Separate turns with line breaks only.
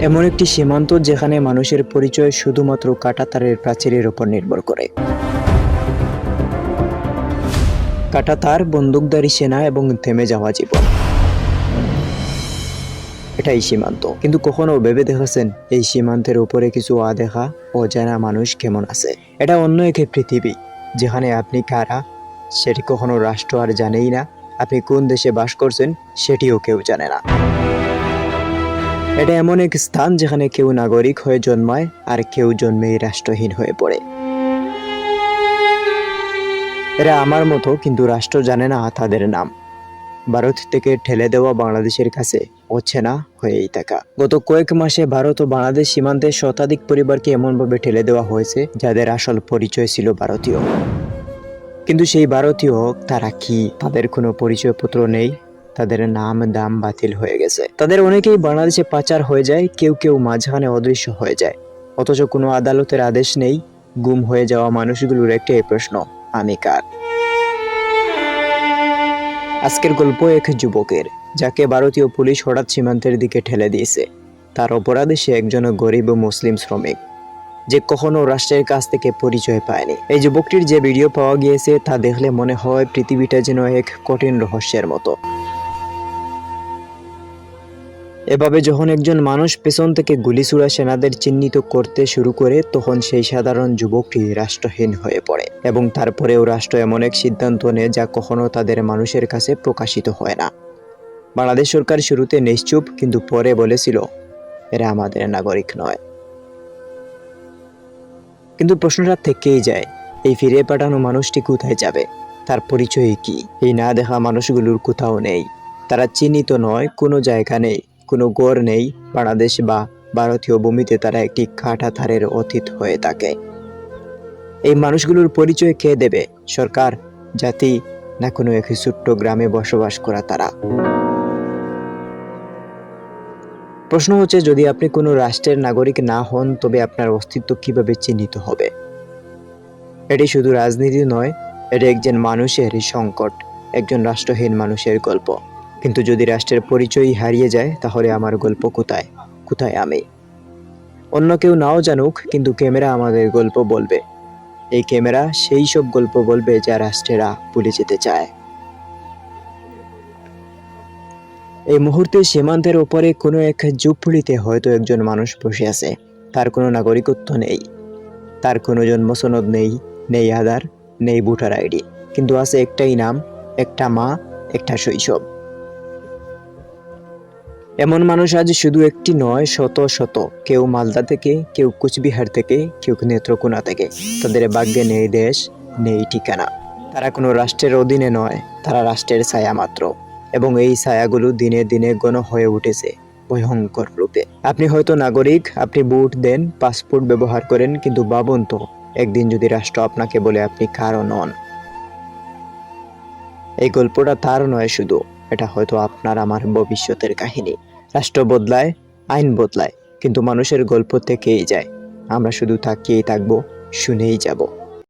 এমন একটি সীমান্ত যেখানে মানুষের পরিচয় শুধুমাত্র কাঁটাতারের প্রাচীরের উপর নির্ভর করে। কাঁটাতার, বন্দুকধারী সেনা এবং থেমে যাওয়া জীবন, এটাই সীমান্ত। কিন্তু কখনো ভেবে দেখেছেন এই সীমান্তের উপরে কিছু অদেখা অজানা মানুষ কেমন আছে? এটা অন্য এক পৃথিবী যেখানে আপনি কারা সেটি কখনো রাষ্ট্র আর জানেই না, আপনি কোন দেশে বাস করছেন সেটিও কেউ জানে না। এটা এমন এক স্থান যেখানে কেউ নাগরিক হয়ে জন্মায় আর কেউ জন্মেই রাষ্ট্রহীন হয়ে পড়ে। এরা আমার মতো, কিন্তু রাষ্ট্র জানে না তাদের নাম। ভারত থেকে ঠেলে দেওয়া বাংলাদেশের কাছে অচেনা হয়েই থাকা। গত কয়েক মাসে ভারত ও বাংলাদেশ সীমান্তে শতাধিক পরিবারকে এমনভাবে ঠেলে দেওয়া হয়েছে যাদের আসল পরিচয় ছিল ভারতীয়। কিন্তু সেই ভারতীয় তারা কি? তাদের কোনো পরিচয়পত্র নেই, তাদের নাম দাম বাতিল হয়ে গেছে। তাদের অনেকেই বাংলাদেশে পাচার হয়ে যায়, কেউ কেউ মাঝখানে অদৃশ্য হয়ে যায়। অথচ কোনো আদালতের আদেশ নেই। গুম হয়ে যাওয়া মানুষগুলোর একটাই প্রশ্ন, আমি কার? আজকের গল্প এক যুবকের, যাকে ভারতীয় পুলিশ হঠাৎ সীমান্তের দিকে ঠেলে দিয়েছে। তার অপরাধে সে একজন গরিব মুসলিম শ্রমিক, যে কখনো রাষ্ট্রের কাছ থেকে পরিচয় পায়নি। এই যুবকটির যে ভিডিও পাওয়া গিয়েছে তা দেখলে মনে হয় পৃথিবীটা যেন এক কঠিন রহস্যের মতো। এভাবে যখন একজন মানুষ পেছন থেকে গুলিছোড়া সেনাদের চিহ্নিত করতে শুরু করে, তখন সেই সাধারণ যুবকটি রাষ্ট্রহীন হয়ে পড়ে। এবং তারপরেও রাষ্ট্র এমন এক সিদ্ধান্ত নেয় যা কখনো তাদের মানুষের কাছে প্রকাশিত হয় না। বাংলাদেশ সরকার শুরুতে নিশ্চুপ, কিন্তু পরে বলেছিল এরা আমাদের নাগরিক নয়। কিন্তু প্রশ্নটা থেকেই যায়, এই ফিরে পাঠানো মানুষটি কোথায় যাবে? তার পরিচয় কি? এই না দেখা মানুষগুলোর কোথাও নেই। তারা চিহ্নিত নয়, কোনো জায়গা নেই, কোনো গড় নেই। বাংলাদেশ বা ভারতীয় ভূমিতে তারা একটি কাঁটাতারের অতীত হয়ে থাকে। এই মানুষগুলোর পরিচয় কে দেবে? সরকার, জাতি, না কোনো এক ছোট্ট গ্রামে বসবাস করা তারা? প্রশ্ন হচ্ছে, যদি আপনি কোনো রাষ্ট্রের নাগরিক না হন তবে আপনার অস্তিত্ব কিভাবে চিহ্নিত হবে? এটি শুধু রাজনীতি নয়, এটি একজন মানুষের সংকট, একজন রাষ্ট্রহীন মানুষের গল্প। কিন্তু যদি রাষ্ট্রের পরিচয়ই হারিয়ে যায়, তাহলে আমার গল্প কোথায়? কোথায় আমি? অন্য কেউ নাও জানুক, কিন্তু ক্যামেরা আমাদের গল্প বলবে। এই ক্যামেরা সেই সব গল্প বলবে যা রাষ্ট্রেরা ভুলে যেতে চায়। এই মুহূর্তে সীমান্তের ওপরে কোনো এক ঝুপড়িতে হয়তো একজন মানুষ বসে আছে। তার কোনো নাগরিকত্ব নেই, তার কোনো জন্মসনদ নেই, নেই আধার, নেই ভোটার আইডি, কিন্তু আছে একটাই নাম, একটা মা, একটা শৈশব। এমন মানুষ আজ শুধু একটি নয়, শত শত। কেউ মালদা থেকে, কেউ কুচবিহার থেকে, কেউ নেত্রকোনা থেকে। তাদের ভাগ্যে নেই দেশ, নেই ঠিকানা। তারা কোনো রাষ্ট্রের অধীনে নয়, তারা রাষ্ট্রের ছায়া মাত্র। এবং এই ছায়াগুলো দিনে দিনে ঘন হয়ে উঠেছে ভয়ঙ্কর রূপে। আপনি হয়তো নাগরিক, আপনি ভোট দেন, পাসপোর্ট ব্যবহার করেন, কিন্তু ভাবুন তো, একদিন যদি রাষ্ট্র আপনাকে বলে আপনি কারও নন। এই গল্পটা তার নয় শুধু, এটা হয়তো আপনার আমার ভবিষ্যতের কাহিনী। রাষ্ট্র বদলায়, আইন বদলায়, কিন্তু মানুষের গল্প থেকেই যায়। আমরা শুধু তাকিয়েই থাকবো, শুনেই যাব।